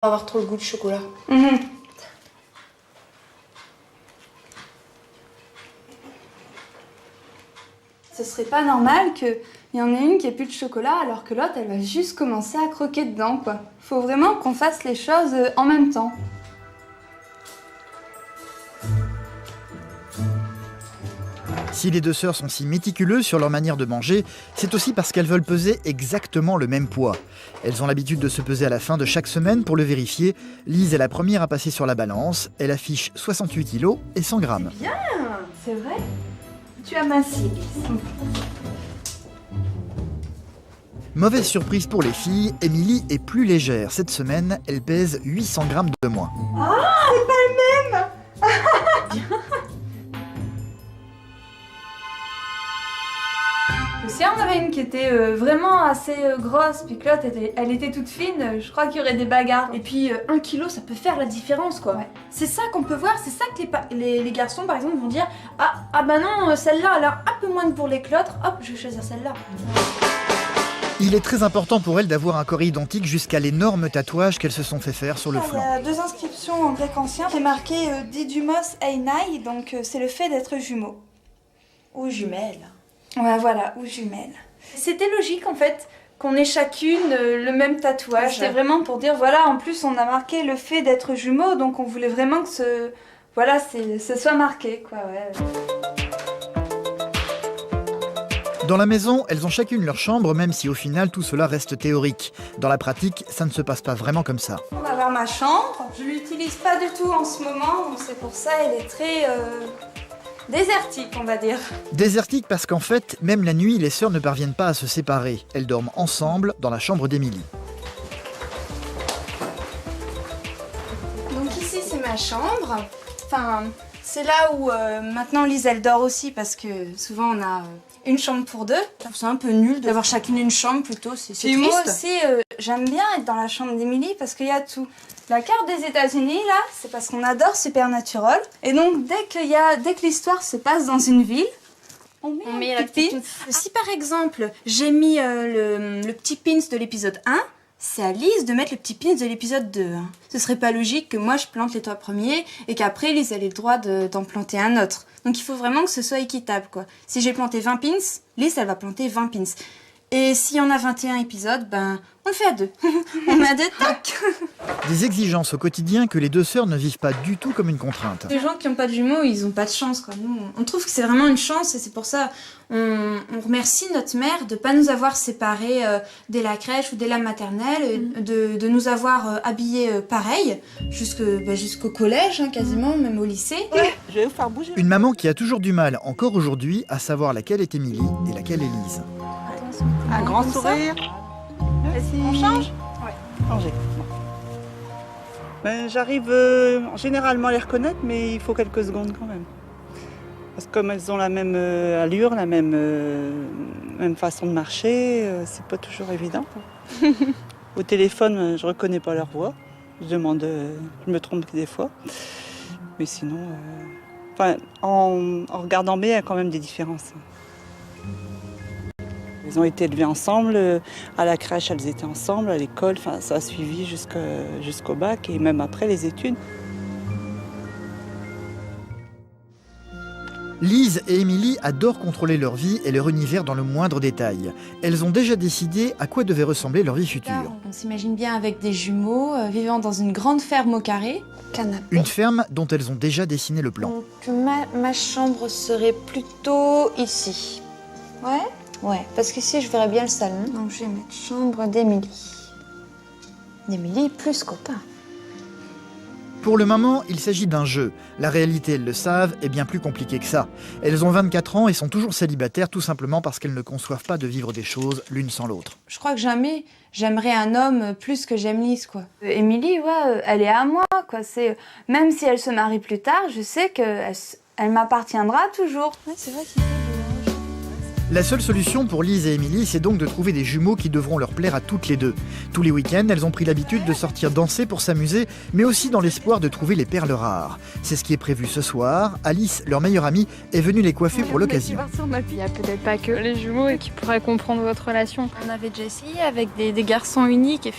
va avoir trop le goût de chocolat. Ce serait pas normal qu'il y en ait une qui ait plus de chocolat alors que l'autre elle va juste commencer à croquer dedans quoi. Faut vraiment qu'on fasse les choses en même temps. Si les deux sœurs sont si méticuleuses sur leur manière de manger, c'est aussi parce qu'elles veulent peser exactement le même poids. Elles ont l'habitude de se peser à la fin de chaque semaine pour le vérifier. Lise est la première à passer sur la balance. Elle affiche 68 kg et 100 grammes. Bien, c'est vrai. Tu as minci, Lise. Mauvaise surprise pour les filles, Émilie est plus légère. Cette semaine, elle pèse 800 grammes de moins. Ah, c'est pas le même. Si on avait une qui était vraiment assez grosse, puis que l'autre elle était toute fine, je crois qu'il y aurait des bagarres. Et puis 1 kilo, ça peut faire la différence quoi. Ouais. C'est ça qu'on peut voir, c'est ça que les garçons par exemple vont dire ah bah non, celle-là elle a un peu moins de bourrelet que l'autre, hop je vais choisir celle-là. Il est très important pour elles d'avoir un corps identique jusqu'à l'énorme tatouage qu'elles se sont fait faire sur le flanc. Il y a 2 inscriptions en grec ancien, c'est marqué Didymos Einai, donc c'est le fait d'être jumeaux. Ou jumelles. Ouais voilà, ou jumelles. C'était logique en fait qu'on ait chacune le même tatouage. C'était vraiment pour dire voilà, en plus on a marqué le fait d'être jumeaux, donc on voulait vraiment que ce soit marqué quoi, ouais. Dans la maison, elles ont chacune leur chambre, même si au final tout cela reste théorique. Dans la pratique, ça ne se passe pas vraiment comme ça. On va voir ma chambre, je l'utilise pas du tout en ce moment, donc c'est pour ça elle est très désertique on va dire. Désertique parce qu'en fait, même la nuit, les sœurs ne parviennent pas à se séparer. Elles dorment ensemble dans la chambre d'Émilie. Donc ici c'est ma chambre, enfin c'est là où maintenant Lise elle dort aussi parce que souvent on a une chambre pour deux. C'est un peu nul d'avoir chacune une chambre plutôt, c'est Puis triste. moi aussi j'aime bien être dans la chambre d'Émilie parce qu'il y a tout. La carte des États-Unis là, c'est parce qu'on adore Supernatural. Et donc dès que l'histoire se passe dans une ville, on met un petit pin. Si par exemple j'ai mis le petit pins de l'épisode 1, c'est à Lise de mettre le petit pins de l'épisode 2. Ce serait pas logique que moi je plante les 3 premiers et qu'après Lise elle ait le droit d'en planter un autre. Donc il faut vraiment que ce soit équitable quoi. Si j'ai planté 20 pins, Lise elle va planter 20 pins. Et s'il y en a 21 épisodes, ben on le fait à 2. On met à 2, tac. Des exigences au quotidien que les deux sœurs ne vivent pas du tout comme une contrainte. Les gens qui n'ont pas de jumeaux, ils n'ont pas de chance quoi. Nous, on trouve que c'est vraiment une chance et c'est pour ça on remercie notre mère de ne pas nous avoir séparés dès la crèche ou dès la maternelle, de nous avoir habillés pareil jusqu'au collège hein, quasiment, même au lycée. Ouais, je vais vous faire bouger. Une maman qui a toujours du mal, encore aujourd'hui, à savoir laquelle est Émilie et laquelle est Lise. Un grand sourire. Vas-y. On change? Ouais. Changer. Ben, j'arrive généralement à les reconnaître, mais il faut quelques secondes quand même. Parce que comme elles ont la même allure, la même façon de marcher, c'est pas toujours évident. Au téléphone, je reconnais pas leur voix. Je me trompe des fois. Mais sinon, en regardant bien, il y a quand même des différences. Ils ont été élevés ensemble, à la crèche elles étaient ensemble, à l'école, ça a suivi jusqu'au bac et même après les études. Lise et Émilie adorent contrôler leur vie et leur univers dans le moindre détail. Elles ont déjà décidé à quoi devait ressembler leur vie future. On s'imagine bien avec des jumeaux vivant dans une grande ferme au carré. Canapé. Une ferme dont elles ont déjà dessiné le plan. Donc ma chambre serait plutôt ici. Ouais. Ouais, parce qu'ici je verrais bien le salon. Donc je vais mettre chambre d'Émilie. D'Émilie plus copain. Pour le moment, il s'agit d'un jeu. La réalité, elles le savent, est bien plus compliquée que ça. Elles ont 24 ans et sont toujours célibataires tout simplement parce qu'elles ne conçoivent pas de vivre des choses l'une sans l'autre. Je crois que jamais j'aimerais un homme plus que j'aime Lise, quoi. Émilie, ouais, elle est à moi, quoi. Même si elle se marie plus tard, je sais qu'elle m'appartiendra toujours. Ouais, c'est vrai qu'il La seule solution pour Lise et Émilie, c'est donc de trouver des jumeaux qui devront leur plaire à toutes les deux. Tous les week-ends, elles ont pris l'habitude de sortir danser pour s'amuser, mais aussi dans l'espoir de trouver les perles rares. C'est ce qui est prévu ce soir. Alice, leur meilleure amie, est venue les coiffer pour l'occasion. Il n'y a peut-être pas que les jumeaux qui pourraient comprendre votre relation. On avait déjà essayé avec des garçons uniques et